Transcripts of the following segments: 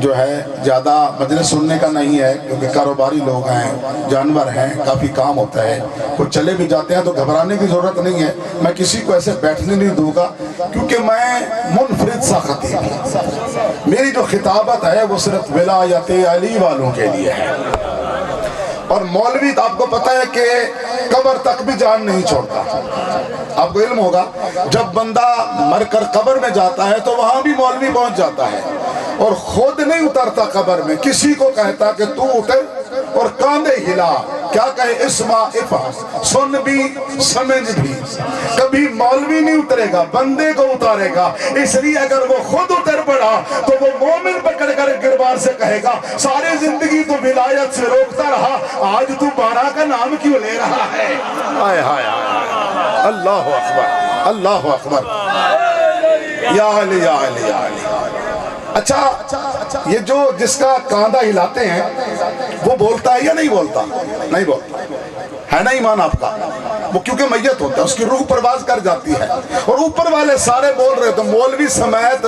جو ہے زیادہ مجلس سننے کا نہیں ہے، کیونکہ کاروباری لوگ ہیں، جانور ہیں، کافی کام ہوتا ہے، وہ چلے بھی جاتے ہیں تو گھبرانے کی ضرورت نہیں ہے۔ میں کسی کو ایسے بیٹھنے نہیں دوں گا، کیونکہ میں منفرد سا خطیب ہوں۔ میری جو خطابت ہے وہ صرف ولایت علی والوں کے لیے ہے، اور مولوی آپ کو پتہ ہے کہ قبر تک بھی جان نہیں چھوڑتا۔ آپ کو علم ہوگا جب بندہ مر کر قبر میں جاتا ہے تو وہاں بھی مولوی پہنچ جاتا ہے، اور خود نہیں اترتا قبر میں، کسی کو کہتا کہ تو اتر اور کاندھے ہلا، کیا کہے اسمع افحص، سن بھی سمجھ بھی۔ کبھی مولوی نہیں اترے گا، بندے کو اتارے گا، اس لیے اگر وہ خود اتر پڑا تو وہ مومن پکڑ کر گربان سے کہے گا ساری زندگی تو ولایت سے روکتا رہا، آج تو بارہ کا نام کیوں لے رہا ہے؟ آئے ہائے اللہ اکبر، اللہ اکبر، یا علی یا علی یا علی۔ اچھا یہ جو جس کا کاندھا ہلاتے ہیں وہ بولتا ہے یا نہیں بولتا؟ نہیں بولتا ہے نا ایمان آپ کا؟ وہ کیونکہ میت ہوتا ہے، اس کی روح پرواز کر جاتی ہے، اور اوپر والے سارے بول رہے ہوتے ہیں، مولوی سمیت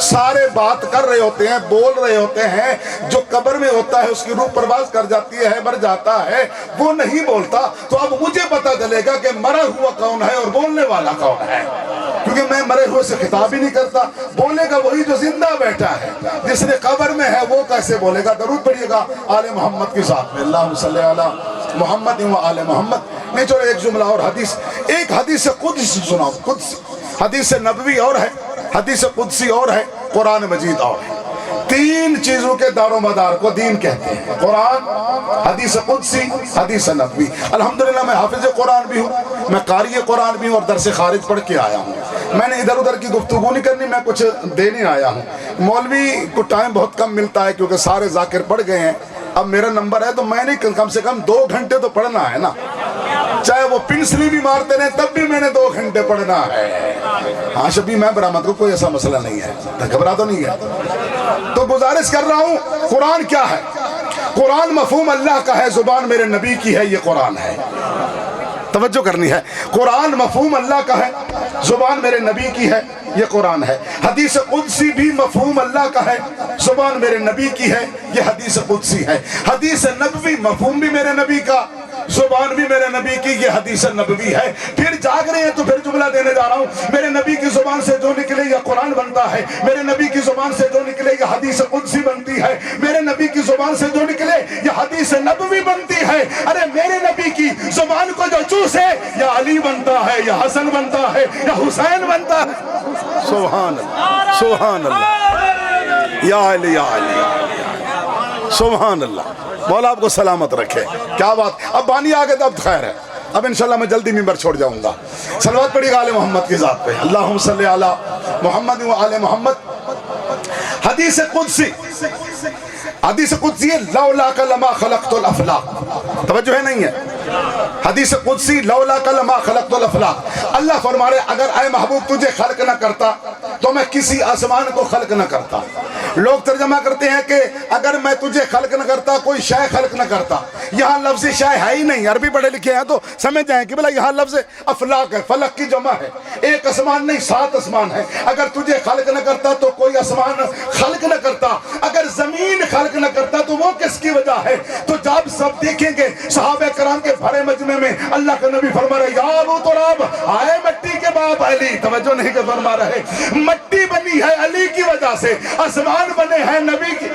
سارے بات کر رہے ہوتے ہیں، بول رہے ہوتے ہیں۔ جو قبر میں ہوتا ہے اس کی روح پرواز کر جاتی ہے، مر جاتا ہے، وہ نہیں بولتا۔ تو اب مجھے پتا چلے گا کہ مرا ہوا کون ہے اور بولنے والا کون ہے، کیونکہ میں مرے ہوئے سے خطاب ہی نہیں کرتا۔ بولے گا وہی جو زندہ بیٹھا ہے، جس نے قبر میں ہے وہ کیسے بولے گا؟ درود پڑھیے گا آل محمد کے ساتھ میں، اللہم صلی علی محمد و آل محمد۔ میں چلو ایک جملہ اور حدیث، ایک حدیث قدسی سناؤ، قدسی حدیث نبوی اور ہے، حدیث قدسی اور ہے، قرآن مجید اور ہے۔ تین چیزوں کے دار و مدار کو دین کہتے ہیں، قرآن، حدیث قدسی، حدیث نبوی۔ الحمدللہ میں حافظ قرآن بھی ہوں، میں قاری قرآن بھی ہوں، اور درس خارج پڑھ کے آیا ہوں۔ میں نے ادھر ادھر کی گفتگو نہیں کرنی، میں کچھ دینے آیا ہوں۔ مولوی کو ٹائم بہت کم ملتا ہے کیونکہ سارے ذاکر پڑھ گئے ہیں، اب میرا نمبر ہے تو میں نے کم سے کم 2 گھنٹے تو پڑھنا ہے نا، چاہے وہ پنسلی بھی مارتے رہے تب بھی میں نے 2 گھنٹے پڑھنا ہے۔ ہاں شبی میں برآمد کو کوئی ایسا مسئلہ نہیں ہے، گھبرا تو نہیں ہے۔ تو گزارش کر رہا ہوں، قرآن کیا ہے؟ قرآن مفہوم اللہ کا ہے، زبان میرے نبی کی ہے، یہ قرآن ہے۔ توجہ کرنی ہے، قرآن مفہوم اللہ کا ہے، زبان میرے نبی کی ہے، یہ قرآن ہے۔ حدیث قدسی بھی مفہوم اللہ کا ہے، زبان میرے نبی کی ہے، یہ حدیث قدسی ہے۔ حدیث نبوی مفہوم بھی میرے نبی کا، زبان بھی میرے نبی کی، یہ حدیث نبوی ہے۔ پھر جاگ رہے ہیں تو پھر جملہ دینے جا رہا ہوں، میرے نبی کی زبان سے جو نکلے یہ قرآن بنتا ہے، میرے نبی کی زبان سے جو نکلے یہ حدیث قدسی بنتی ہے، میرے نبی کی زبان سے جو نکلے یہ حدیث نبوی بنتی ہے۔ ارے میرے نبی کی زبان کو جو چوسے یا علی بنتا ہے، یا حسن بنتا ہے، یا حسین بنتا ہے۔ سبحان اللہ، سبحان اللہ، یا علی یا علی، سبحان اللہ۔ مولا آپ کو سلامت رکھے۔ کیا بات، اب بانی آگے تو اب خیر ہے، اب انشاءاللہ میں جلدی ممبر چھوڑ جاؤں گا۔ صلوات پڑھی گا آل محمد کی ذات پہ، اللہم صلی علی محمد و آل محمد۔ حدیث قدسی، حدیث قدسی ہے لولاک لما خلقت الافلاق، توجہ ہے نہیں ہے؟ حدیث قدسی لولاک لما خلقت الافلاق، اللہ فرما رہے اگر اے محبوب تجھے خلق نہ کرتا تو میں کسی آسمان کو خلق نہ کرتا۔ لوگ ترجمہ کرتے ہیں کہ اگر میں تجھے خلق نہ کرتا کوئی شے خلق نہ کرتا، یہاں لفظ شے ہے ہی نہیں، عربی پڑھے لکھے ہیں تو سمجھ جائیں کہ بلا یہاں لفظ افلاق ہے، فلک کی جمع ہے، ایک آسمان نہیں 7 آسمان ہے۔ اگر تجھے خلق نہ کرتا تو کوئی آسمان خلق نہ کرتا، اگر زمین خلق نہ کرتا تو وہ کس کی وجہ ہے؟ تو جب سب دیکھیں گے صحابہ کرام کے بھرے مجمع میں اللہ کا نبی فرما رہے یا ابو تراب، آئے مٹی کے باپ علی، توجہ نہیں کہ فرما رہے مٹی بنی ہے علی کی وجہ سے، آسمان بنے ہیں نبی کی۔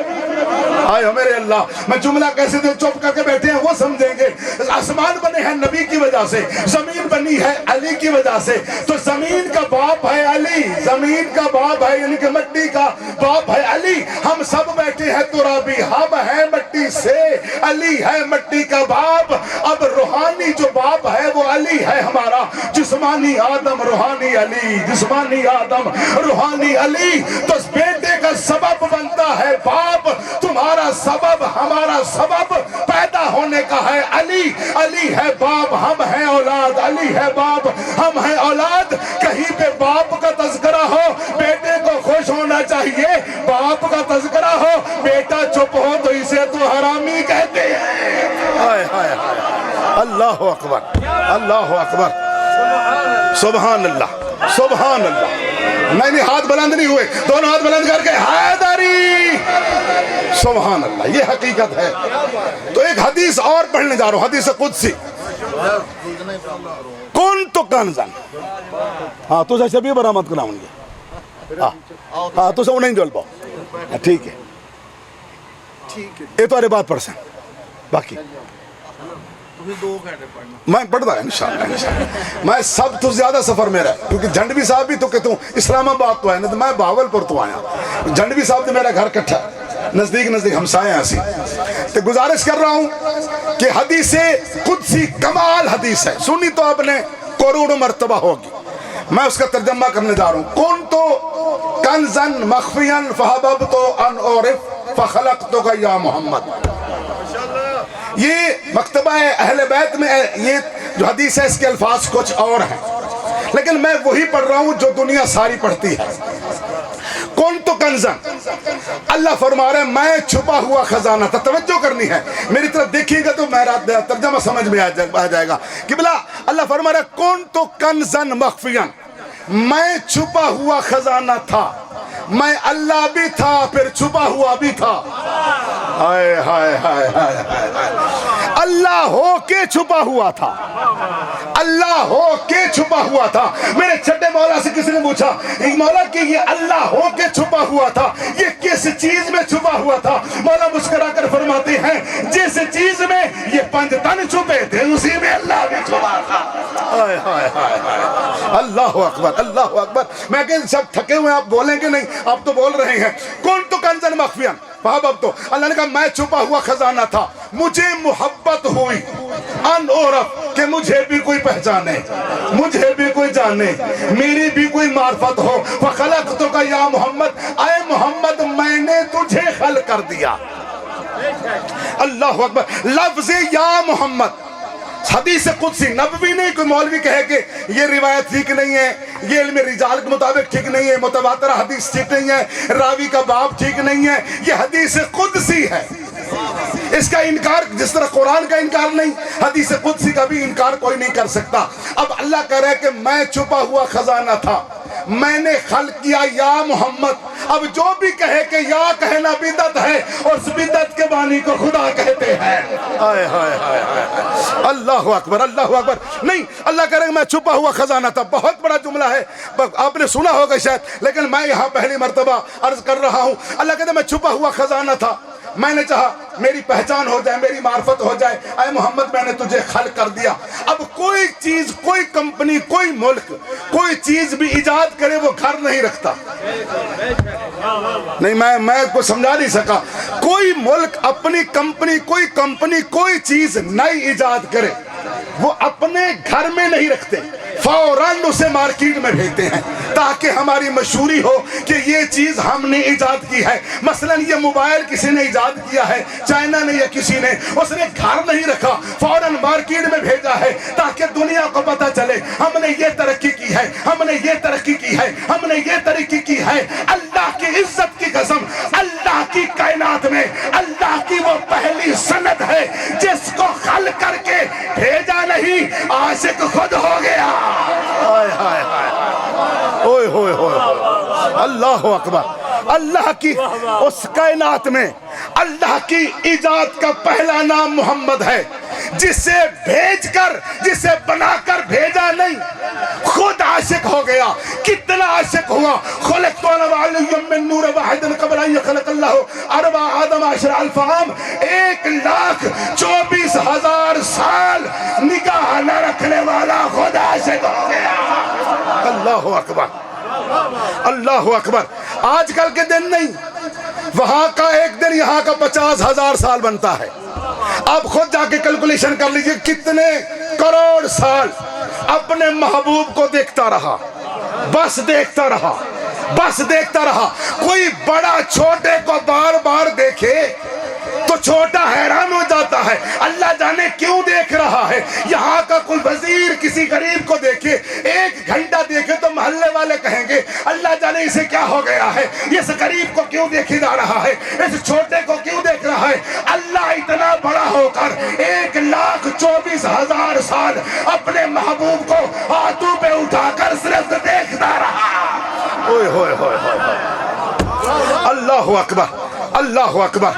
آئے میرے اللہ، میں جملہ کیسے دل چپ کر کے بیٹھے ہیں وہ سمجھیں گے۔ آسمان بنے ہیں نبی کی وجہ سے، زمین بنی ہے علی کی وجہ سے، تو زمین کا باپ ہے علی، زمین کا باپ ہے یعنی کہ مٹی کا باپ ہے علی۔ ہم سب بیٹھے ہیں ترابی، ہم ہیں مٹی سے، علی ہے مٹی کا باپ۔ اب روحانی جو باپ ہے وہ علی ہے ہمارا، جسمانی آدم روحانی علی، جسمانی آدم روحانی علی۔ تو اس بیٹے کا سبب بنتا ہے باپ، تمہارا سبب ہمارا سبب پیدا ہونے کا ہے علی۔ علی ہے باپ، ہم ہیں اولاد، علی ہے باپ، ہم ہیں اولاد۔ کہیں پہ باپ کا تذکرہ ہو بیٹے کو خوش ہونا چاہیے، باپ کا تذکرہ ہو بیٹا چپ ہو تو اسے تو حرامی کہتے ہیں۔ ہائے ہائے اللہ اکبر، اللہ اکبر، سبحان اللہ، سبحان اللہ۔ نہیں ہاتھ بلند نہیں ہوئے، دونوں ہاتھ بلند کر کے حیدری، سبحان اللہ، یہ حقیقت ہے۔ تو ایک حدیث اور پڑھنے جا رہا ہوں، حدیث قدسی، کنت کنزن، ہاں تو سے بھی برآمد کراؤں گے، ہاں تو سے انہیں جول پاؤ، ٹھیک ہے، یہ تو ارے بات پڑھ سیں باقی میں پڑھتا ہے انشاءاللہ۔ میں سب تو زیادہ سفر میرا ہے، کیونکہ جھنڈوی صاحب بھی تو کہتا ہوں اسلام آباد تو ہے نا، تو میں بہاولپور تو آیا، جھنڈوی صاحب تو میرا گھر کٹھا نزدیک ہمسائے ہیں اسی، تو گزارش کر رہا ہوں کہ حدیث قدسی کمال حدیث ہے، سنی تو آپ نے کروڑوں مرتبہ ہوگی، میں اس کا ترجمہ کرنے جا رہا ہوں۔ کنتو کنزن مخفیاً فحببت ان اعرف فخلقتک یا محمد۔ یہ مکتبہ اہل بیت میں یہ جو حدیث ہے، اس کے الفاظ کچھ اور ہیں، لیکن میں وہی پڑھ رہا ہوں جو دنیا ساری پڑھتی ہے۔ کنت کنزن، اللہ فرما رہے ہیں میں چھپا ہوا خزانہ تھا۔ توجہ کرنی ہے، میری طرف دیکھیں گا تو میرا ترجمہ سمجھ میں آ جائے گا کہ بلا اللہ فرما رہے ہیں کنت کنزن مخفیاً، میں چھپا ہوا خزانہ تھا، میں اللہ بھی تھا پھر چھپا ہوا بھی تھا۔ ہائے ہائے ہائے ہائے ہائے، اللہ ہو کے چھپا ہوا تھا، اللہ ہو کے چھپا ہوا تھا۔ میرے چھٹے مولا سے کسی نے پوچھا مولا کہ یہ اللہ ہو کے چھپا ہوا تھا یہ کس چیز میں چھپا ہوا تھا؟ مولا مسکرا کر فرماتے ہیں جس چیز میں یہ 5 تن چھپے تھے اسی میں اللہ بھی چھپا تھا۔ اللہ اکبر، اللہ اکبر۔ میں کہ سب تھکے ہوئے آپ بولیں گے نہیں، آپ تو بول رہے ہیں۔ کنت کنزن مخفیاً فحببت، اللہ نے کہا میں چھپا ہوا خزانہ تھا، مجھے محبت ہوئی ان اعرف کہ مجھے بھی کوئی پہچانے، مجھے بھی کوئی جانے، میری بھی کوئی معرفت ہو۔ فخلقتک یا محمد، اے محمد میں نے تجھے خلق کر دیا۔ اللہ اکبر۔ لفظ یا محمد حدیث قدسی نبوی نہیں، کوئی مولوی کہے کہ یہ روایت ٹھیک نہیں ہے، یہ علم رجال کے مطابق ٹھیک نہیں ہے، متواتر حدیث ٹھیک نہیں ہے، راوی کا باب ٹھیک نہیں ہے، یہ حدیث قدسی ہے۔ اس کا انکار جس طرح قرآن کا انکار نہیں، حدیث قدسی کا بھی انکار کوئی نہیں کر سکتا۔ اب اللہ کہہ رہا ہے کہ میں چھپا ہوا خزانہ تھا، میں نے خلق کیا یا محمد۔ اب جو بھی کہے کہ یا کہنا بدعت ہے اور اس بدعت کے بانی کو خدا کہتے ہیں۔ اللہ اکبر، اللہ اکبر۔ نہیں، اللہ کہہ رہا ہے کہ میں چھپا ہوا خزانہ تھا، بہت بڑا جملہ ہے، آپ نے سنا ہوگا شاید، لیکن میں یہاں پہلی مرتبہ عرض کر رہا ہوں۔ اللہ کہتا ہے میں چھپا ہوا خزانہ تھا، میں نے چاہا میری پہچان ہو جائے، میری معرفت ہو جائے، اے محمد میں نے تجھے خلق کر دیا۔ اب کوئی چیز، کوئی کمپنی، کوئی ملک، کوئی چیز بھی ایجاد کرے وہ گھر نہیں رکھتا۔ نہیں، میں کو سمجھا نہیں سکا۔ کوئی ملک اپنی کمپنی، کوئی چیز نئی ایجاد کرے وہ اپنے گھر میں نہیں رکھتے، فوراً اسے مارکیٹ میں بھیجتے ہیں تاکہ ہماری مشہوری ہو کہ یہ چیز ہم نے ایجاد کی ہے۔ مثلا یہ موبائل کسی نے ایجاد کیا ہے، چائنا نے یا کسی نے، اس نے گھر نہیں رکھا، فوراً مارکیٹ میں بھیجا ہے تاکہ دنیا کو پتہ چلے ہم نے یہ ترقی کی ہے، ہم نے یہ ترقی کی ہے، ہم نے یہ ترقی کی ہے۔ اللہ کی عزت کی قسم، اللہ کی کائنات میں اللہ کی وہ پہلی سند ہے جس کو خلق کر کے بھیجا نہیں، عاشق خود ہو گیا۔ اوئے ہوئے ہوئے، اللہ اکبر۔ اللہ کی اس کائنات میں اللہ کی ایجاد کا پہلا نام محمد ہے، جسے بھیج کر، جسے بنا کر بھیجا نہیں، خود عاشق ہو گیا۔ کتنا عاشق ہوا؟ خلقت انا وعلی من نور واحد قبل ان يخلق اللہ اربع آدم 10,000 عام، 1,24,000 سال نگاہ نہ رکھنے والا خود عاشق ہو گیا۔ اللہ اکبر، اللہ اکبر۔ آج کل کے دن نہیں، وہاں کا ایک دن یہاں کا 50,000 سال بنتا ہے۔ آپ خود جا کے کیلکولیشن کر لیجئے کتنے کروڑ سال اپنے محبوب کو دیکھتا رہا، بس دیکھتا رہا، بس دیکھتا رہا۔ کوئی بڑا چھوٹے کو بار بار دیکھے تو چھوٹا حیران ہو جاتا ہے، اللہ جانے کیوں دیکھ رہا ہے۔ یہاں کا کوئی وزیر کسی غریب کو دیکھے، 1 گھنٹہ دیکھے تو محلے والے کہیں گے اللہ جانے اسے کیا ہو گیا ہے، اس غریب کو کیوں دیکھے جا رہا ہے، اس چھوٹے کو کیوں دیکھ رہا ہے۔ اللہ اتنا بڑا ہو کر 1,24,000 سال اپنے محبوب کو ہاتھوں پہ اٹھا کر صرف دیکھتا رہا۔ ہوئے ہوئے ہوئے، اللہ اکبر، اللہ اکبر،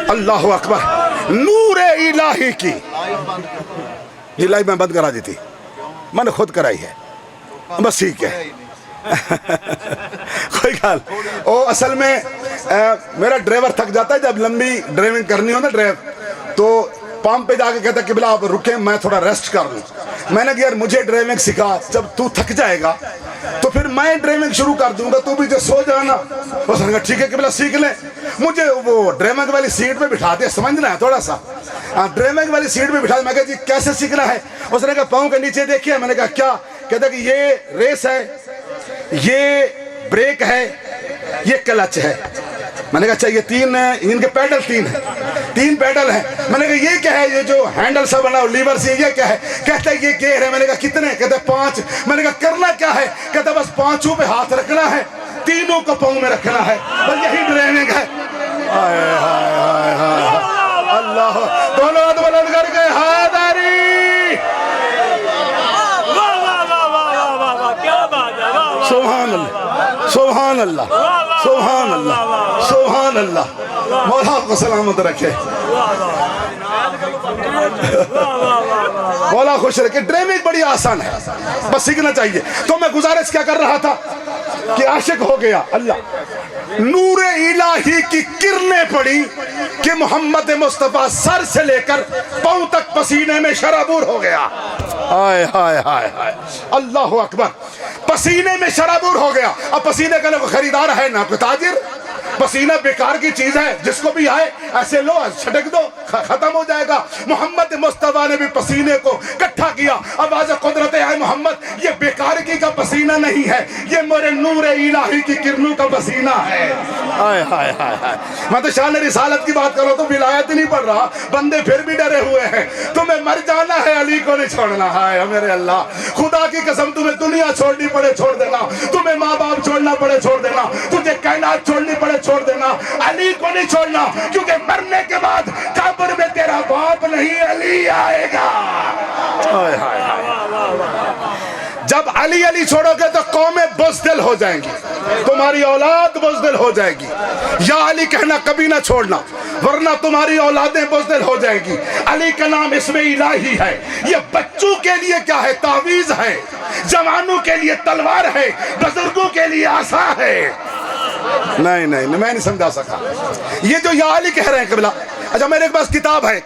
اللہ اکبر، نور الہی کی یہ لائف میں بند کرا دی تھی، میں نے خود کرائی ہے، بس ٹھیک ہے کوئی گال۔ او اصل میں میرا ڈرائیور تھک جاتا ہے جب لمبی ڈرائیونگ کرنی ہو نا ڈرائیو، تو پمپ پہ جا کے کہتا ہے قبلہ آپ رکیں میں تھوڑا ریسٹ کر لوں۔ میں نے کہا یار مجھے ڈرائیونگ سکھا، جب تو تھک جائے گا تو پھر میں ڈرائیونگ شروع کر دوں گا، تو بھی جو سو جانا۔ اس نے کہا ٹھیک ہے قبلہ سیکھ لیں۔ مجھے وہ ڈرائیونگ والی سیٹ پہ بٹھا دیا، سمجھنا ہے تھوڑا سا، ڈرائیونگ والی سیٹ پہ بٹھا دیا۔ میں کہا جی کیسے سیکھنا ہے؟ اس نے کہا پاؤں کے نیچے دیکھیے۔ میں نے کہا کیا؟ کہتا ہے کہ یہ ریس ہے، یہ بریک ہے، یہ کلچ ہے۔ میں نے کہا اچھا یہ تین ان کے پیڈل تین پیڈل ہیں۔ میں نے کہا یہ کیا ہے؟ یہ جو ہینڈل سا بنا لیور سے یہ کیا ہے؟ کہتا ہے یہ گیئر ہے۔ میں نے کہا کتنے؟ کہتا ہے 5۔ میں نے کہا کرنا کیا ہے؟ کہتا ہے بس 5 پہ ہاتھ رکھنا ہے، تینوں کو پاؤں میں رکھنا ہے، بس یہی ڈرائیونگ ہے۔ اللہ، دونوں ہاتھ بلند کر کے حیدری، سبحان اللہ، سبحان اللہ، سبحان اللہ، سبحان اللہ، مولا کو سلامت رکھے، مولا خوش رکھے۔ ڈرائیونگ بڑی آسان ہے، بس سیکھنا چاہیے۔ تو میں گزارش کیا کر رہا تھا کہ عاشق ہو گیا اللہ، نور الہی کی کرنیں پڑی کہ محمد مصطفیٰ سر سے لے کر پاؤں تک پسینے میں شرابور ہو گیا۔ ہائے ہائے ہائے ہائے، اللہ اکبر، پسینے میں شرابور ہو گیا۔ اب پسینے کا نہ کوئی خریدار ہے نہ کوئی تاجر، پسینہ بیکار کی چیز ہے، جس کو بھی آئے ایسے لو چھٹک دو ختم ہو جائے گا۔ محمد مصطفیٰ نے بھی پسینے کو اکٹھا کیا۔ آواز قدرت ہے محمد، یہ بیکارگی کا پسینہ نہیں ہے، یہ میرے نور الہی کی کرنوں کا پسینہ ہے۔ ہائے ہائے ہائے ہائے، میں تو شان رسالت کی بات کروں تو ولایت نہیں پڑھ رہا، بندے پھر بھی ڈرے ہوئے ہیں۔ تمہیں مر جانا ہے، علی کو نہیں چھوڑنا ہے۔ میرے اللہ، خدا کی قسم تمہیں دنیا چھوڑنی پڑے چھوڑ دینا، تمہیں ماں باپ چھوڑنا پڑے چھوڑ دینا، تجھے کائنات چھوڑنی پڑے چھوڑ دینا، علی کو نہیں چھوڑنا، کیونکہ مرنے کے بعد قبر میں تیرا باپ نہیں علی آئے گا۔ جب علی علی چھوڑو گے تو قومیں بزدل ہو جائیں گی، تمہاری اولاد بزدل ہو جائے گی۔ یا علی کہنا کبھی نہ چھوڑنا، ورنہ تمہاری اولادیں بزدل ہو جائیں گی۔ علی کا نام اسم الہی ہے۔ یہ بچوں کے لیے کیا ہے؟ تعویذ ہے، جوانوں کے لیے تلوار ہے، بزرگوں کے لیے عصا ہے۔ نہیں نہیں میں نہیں سمجھا سکا یہ جو یا علی کہہ رہے ہیں قبلہ۔ اچھا میرے پاس کتاب ہے،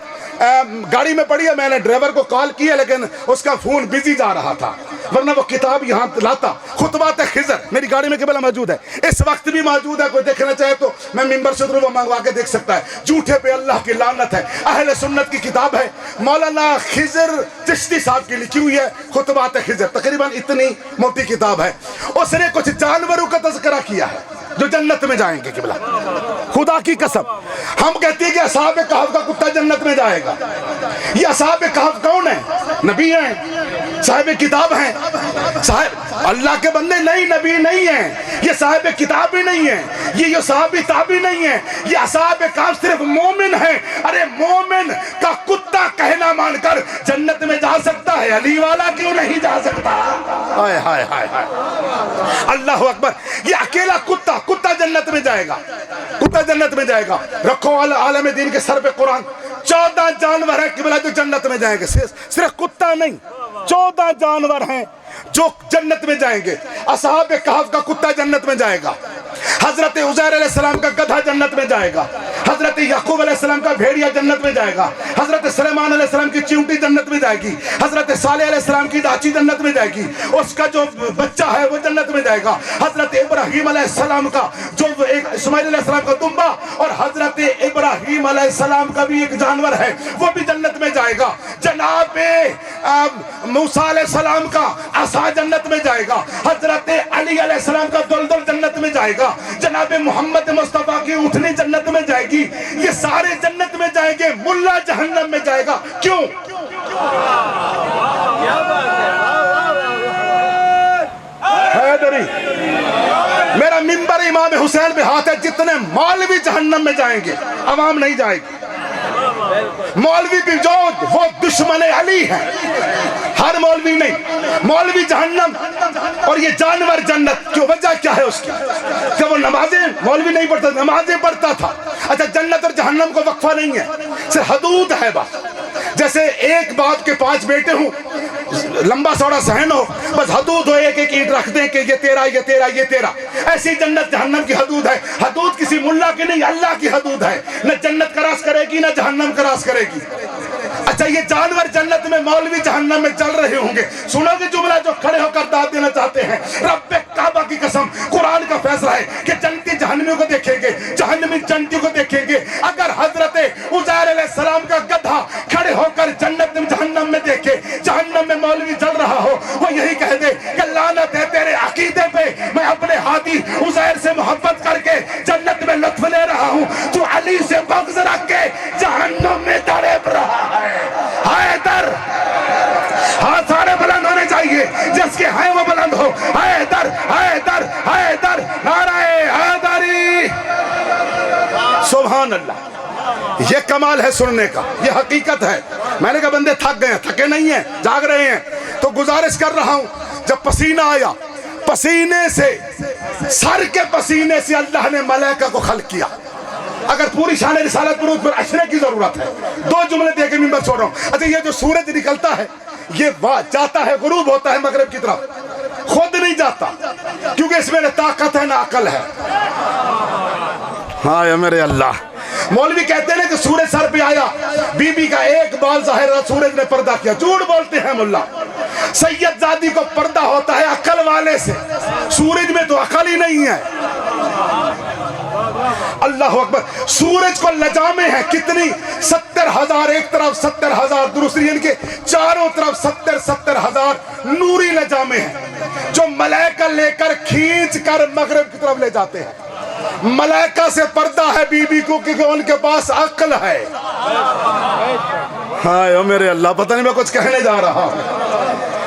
گاڑی میں پڑھی ہے، میں نے ڈرائیور کو کال کی ہے لیکن اس کا فون بزی جا رہا تھا، ورنہ وہ کتاب یہاں لاتا۔ خطبات خضر میری گاڑی میں قبلہ موجود ہے، اس وقت بھی موجود ہے، کوئی دیکھنا چاہے تو میں ممبر سے وہ منگوا کے دیکھ سکتا ہے۔ جھوٹے پہ اللہ کی لعنت ہے، اہل سنت کی کتاب ہے، مولانا خضر چشتی صاحب کی لکھی ہوئی ہے، خطبات خضر، تقریباً اتنی موٹی کتاب ہے۔ اس نے کچھ جانوروں کا تذکرہ کیا ہے جو جنت میں جائیں گے قبلہ، خدا کی قسم۔ ہم کہتے ہیں کہ اصحاب کہف کا کتا جنت میں جائے گا۔ یہ اصحاب کہف کون ہیں؟ نبی ہیں، صاحب کتاب ہیں، صاحب اللہ کے بندے نہیں، نبی نہیں ہیں، یہ صاحب کتاب بھی نہیں ہیں، یہ صحابی تابعی نہیں ہیں، یہ اصحاب کہف صرف مومن ہیں۔ ارے مومن کا کتا کہنا مان کر جنت میں جا سکتا ہے، علی والا کیوں نہیں جا سکتا؟ ہائے ہائے ہائے ہائے، اللہ اکبر۔ یہ اکیلا کتا جنت میں جائے گا، کتا جنت میں جائے گا۔ رکھو عالم دین کے سر پہ قرآن، 14 جانور ہیں قبلہ جو جنت میں جائیں گے، صرف کتا نہیں، 14 جانور ہیں جو جنت میں جائیں گے۔ اصحاب کہف کا کتا جنت میں جائے گا، حضرت عزیر علیہ السلام کا گدھا جنت میں جائے گا، حضرت یعقوب علیہ السلام کا بھیڑیا جنت میں جائے گا، حضرت سلیمان علیہ السلام کی چیونٹی جنت میں جائے گی، حضرت صالح علیہ السلام کی ڈاچی جنت میں جائے گی، اس کا جو بچہ ہے وہ جنت میں جائے گا، حضرت ابراہیم علیہ السلام کا جو ایک اسماعیل علیہ السلام کا دمبا، اور حضرت ابراہیم علیہ السلام کا بھی ایک جانور ہے وہ بھی جنت میں جائے گا، جناب موسیٰ علیہ السلام کا عصا جنت میں جائے گا، حضرت علی علیہ السلام کا دلدل جنت میں جائے گا، جناب محمد مصطفیٰ کی اٹھنی جنت میں جائے گی، یہ سارے جنت میں جائیں گے، ملا جہنم میں جائے گا۔ کیوں؟ حیدری، میرا منبر امام حسین پہ ہاتھ ہے، جتنے مولوی جہنم میں جائیں گے عوام نہیں جائے گی۔ مولوی بھی جو وہ دشمن علی ہیں، ہر مولوی نہیں، مولوی جہنم اور یہ جانور جنت کی وجہ کیا ہے اس کی؟ کہ وہ نمازیں مولوی نہیں پڑھتا، نمازیں پڑھتا تھا۔ اچھا جنت اور جہنم کو وقفہ نہیں ہے، صرف حدود ہے بس۔ جیسے ایک باپ کے 5 بیٹے ہوں، لمبا سوڑا صحن ہو، بس حدود ہو، ایک ایک اینٹ رکھ دیں کہ یہ تیرا یہ تیرا یہ تیرا۔ ایسی جنت جہنم کی حدود ہے۔ حدود کسی ملا کی نہیں، اللہ کی حدود ہے۔ نہ جنت کراس کرے گی نہ جہنم کراس کرے گی۔ اچھا یہ جانور جنت میں، مولوی جہنم میں چل رہے ہوں گے۔ سنو گے جملہ جو کھڑے ہو کر داد دینا چاہتے ہیں؟ رب کعبہ کی قسم، قرآن کا فیصلہ ہے کہ جنتی جہنمیوں کو دیکھیں گے، جہنمی جنتی کو دیکھیں گے۔ اگر حضرت عزیر علیہ السلام کا گدھا کھڑے ہو کر جنت جہنم میں دیکھے، جہنم میں مولوی چل رہا ہو، وہ یہی کہہ دے کہ لعنت ہے تیرے عقیدے پہ، میں اپنے ہادی عزیر سے محبت کر کے جنت میں لطف لے رہا ہوں، تو علی سے بغض رکھ کے جہنم میں تڑپ رہا ہے۔ حیدر، ہاتھ سارے بلند ہونے چاہیے، جس کے ہیں وہ بلند ہو۔ حیدر حیدر حیدر، نعرہ حیدری۔ سبحان اللہ، یہ کمال ہے سننے کا، یہ حقیقت ہے۔ میں نے کہا بندے تھک گئے ہیں، تھکے نہیں ہیں، جاگ رہے ہیں، تو گزارش کر رہا ہوں، جب پسینہ آیا، پسینے سے، سر کے پسینے سے اللہ نے ملائکہ کو خلق کیا۔ اگر پوری شان رسالت پر اس پر اشرے کی ضرورت ہے، 2 جملے دے کے ممبر چھوڑ رہا ہوں۔ اچھا یہ جو سورج نکلتا ہے، یہ جاتا ہے، غروب ہوتا ہے مغرب کی طرف، خود نہیں جاتا، کیونکہ اس میں نہ طاقت ہے نہ عقل ہے۔ ہاں میرے اللہ، مولوی کہتے ہیں کہ سورج سر پہ آیا، بی بی کا ایک بال ظاہر رہا، سورج نے پردہ کیا۔ جھوٹ بولتے ہیں ملا۔ سید زادی کو پردہ ہوتا ہے عقل والے سے، سورج میں تو عقل ہی نہیں ہے۔ اللہ اکبر، سورج کو لجامے ہیں کتنی، 70,000 ایک طرف، 70,000 دوسری، یعنی کہ چاروں طرف 70,000 نوری لجامے ہیں جو ملائکہ لے کر کھینچ کر مغرب کی طرف لے جاتے ہیں۔ ملائکہ سے پردہ ہے بی بی کو، کیونکہ ان کے پاس عقل ہے۔ ہائے میرے اللہ، پتہ نہیں میں کچھ کہنے جا رہا ہوں۔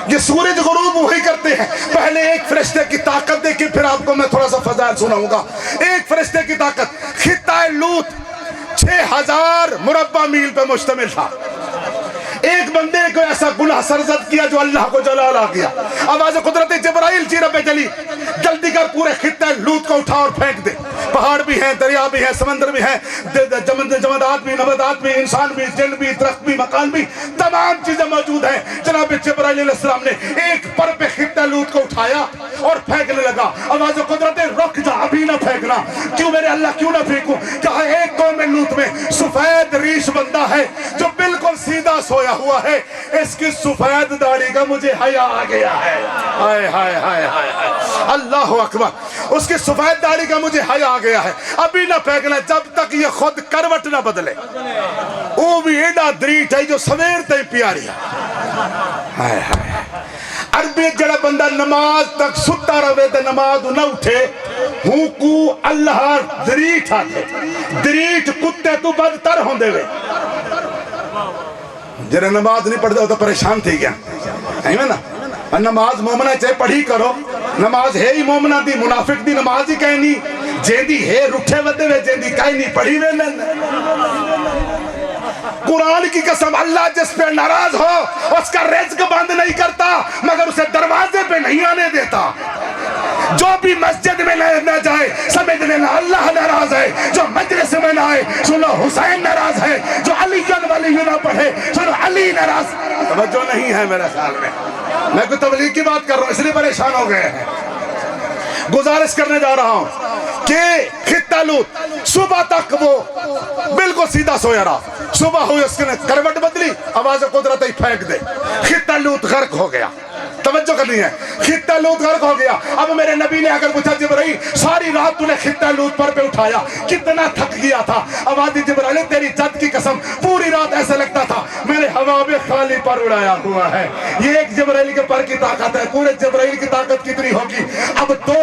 یہ سورج غروب وہی کرتے ہیں۔ پہلے ایک فرشتے کی طاقت دیکھیں، پھر آپ کو میں تھوڑا سا فضائل سناؤں گا۔ ایک فرشتے کی طاقت، خطہ لوط 6000 مربع میل پہ مشتمل تھا۔ ایک بندے کو ایسا گناہ سرزد کیا جو اللہ کو جلال آ گیا، آواز قدرت جبرائیل چیرہ پہ چلی، جلدی کر پورے خطہ لوط کو اٹھا اور پھینک دے۔ پہاڑ بھی ہیں، دریا بھی ہیں، سمندر بھی ہیں، جمادات بھی، نباتات بھی، انسان بھی، جن بھی، درخت بھی، مکان بھی، تمام چیزیں موجود ہیں۔ جناب جبرائیل علیہ السلام نے ایک پر پہ خطہ لوط کو اٹھایا اور پھینکنے لگا۔ آواز قدرت رک جا، ابھی نہ پھینکنا۔ کیوں میرے اللہ، کیوں نہ پھینکوں؟ کہا ایک قوم لوط میں سفید ریش بندہ ہے جو بالکل سیدھا سویا ہوا ہے، اس کی سفید داڑھی کا مجھے حیا آ گیا ہے۔ ہائے ہائے ہائے ہائے، اللہ اکبر، اس کی سفید داڑھی کا مجھے حیا آ گیا ہے۔ ابھی نہ پھینکنا جب تک یہ خود کروٹ نہ بدلے۔ وہ بھی ایڈا دریٹ ہے جو سویر تے پیاری ہے۔ ہائے ہائے، عربی جڑا بندہ نماز تک ستا رہے تے نماز نہ اٹھے، ہوں کو اللہ دریٹ آتے، دریٹ کتے تو بدتر ہوں دے وے۔ جنہیں نماز نہیں پڑھتے ہو تو پریشان تھی گیا، نہیں نا؟ نماز مومنہ چاہے پڑھی کرو، نماز ہے ہی مومنہ دی، منافق دی نماز ہی کہیں نہیں، جیندی ہے رٹھے ودے وے، جیندی کہیں نہیں پڑھی وے نہیں۔ قرآن کی قسم، اللہ جس پہ ناراض ہو اس کا رزق بند نہیں کرتا، مگر اسے دروازے پہ نہیں آنے دیتا۔ جو بھی مسجد میں نہ جائے سمجھ لینا اللہ ناراض ہے، جو مجلس میں نہ آئے سنو حسین ناراض ہے، جو علی ولی نہ پڑھے سنو علی ناراض۔ توجہ نہیں ہے میرے خیال میں کوئی تبلیغ کی بات کر رہا ہوں، اس لیے پریشان ہو گئے ہیں۔ گزارش کرنے جا رہا ہوں کہ خطہ لوط صبح تک وہ بالکل سیدھا سویا رہا، صبح ہوئی اس نے کروٹ بدلی، آواز قدرت ہی پھینک دے، خطہ لوط غرق ہو گیا۔ توجہ کرنی ہے، خطہ لوط غرق ہو گیا۔ اب میرے نبی نے اگر پوچھا جبرائیل ساری رات تو نے خطہ لوط پر پہ اٹھایا، کتنا تھک گیا تھا؟ آواز جبرائیل تیری جد کی قسم پوری رات ایسا لگتا تھا میں نے ہوا میں خالی پر اڑایا ہوا ہے۔ یہ ایک جبرائیل کے پر کی طاقت ہے، پورے جبرائیل کی طاقت کتنی ہوگی؟ اب 2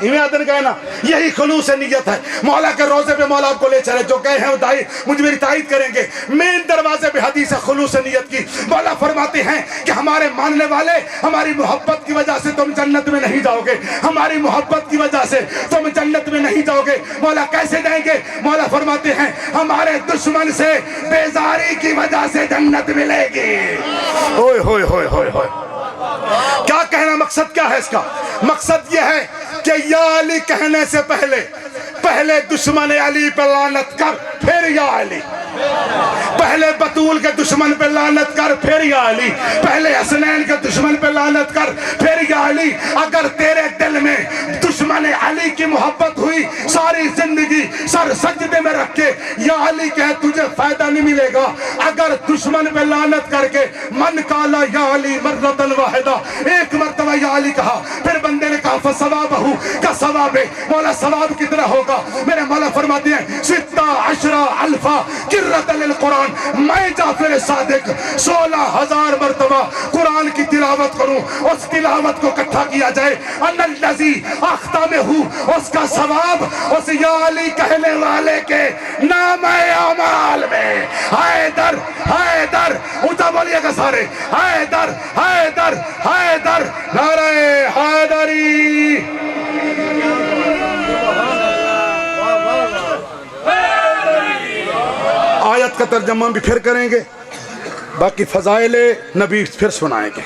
ایمان کہنا یہی خلوص نیت ہے. مولا کے روزے پہ مولا آپ کو لے چلے, جو کہے ہیں وہ مجھ میری تائید کریں گے. مین دروازے پہ حدیث ہے خلوص نیت کی. مولا فرماتے ہیں کہ ہمارے ماننے والے, ہماری محبت کی وجہ سے تم جنت میں نہیں جاؤ گے, ہماری محبت کی وجہ سے تم جنت میں نہیں جاؤ گے. مولا کیسے جائیں گے؟ مولا فرماتے ہیں ہمارے دشمن سے بیزاری کی وجہ سے جنت ملے گی. اوئے ہوئے ہوئے ہوئے ہوئے, کیا کہنا, مقصد کیا ہے اس کا؟ مقصد یہ ہے کہ یا علی کہنے سے پہلے دشمن علی پہ لعنت کر, پھر یا علی. پہلے بطول کے دشمن پہ لعنت کر, پھر یا علی. پہلے حسنین کے دشمن پہ لعنت کر, پھر یا علی. اگر تیرے دل میں دشمن علی کی محبت ہوئی, ساری زندگی سر سجدے میں رکھ کے یا علی کہے, تجھے فائدہ نہیں ملے گا. اگر دشمن پہ لعنت کر کے من کالا یا علی مرتن واحدہ, ایک مرتبہ یا علی کہا, پھر بندے نے کہا فثوابہ کا ثواب, مولا ثواب کتنا ہوگا؟ میرے مولا فرماتے ہیں 16,000 کرۃ للقرآن. میں جعفر صادق 16,000 مرتبہ قرآن کی تلاوت کروں, اس تلاوت کو اکٹھا کیا جائے, ان الذی اختا میں ہوں, اس کا ثواب اس یا علی کہنے والے کے نام اعمال میں. حیدر حیدر, اونچا بولیے گا سارے, حیدر حیدر حیدر, نعرہ حیدری. آیت کا ترجمہ بھی پھر کریں گے, باقی فضائل نبی پھر سنائیں گے.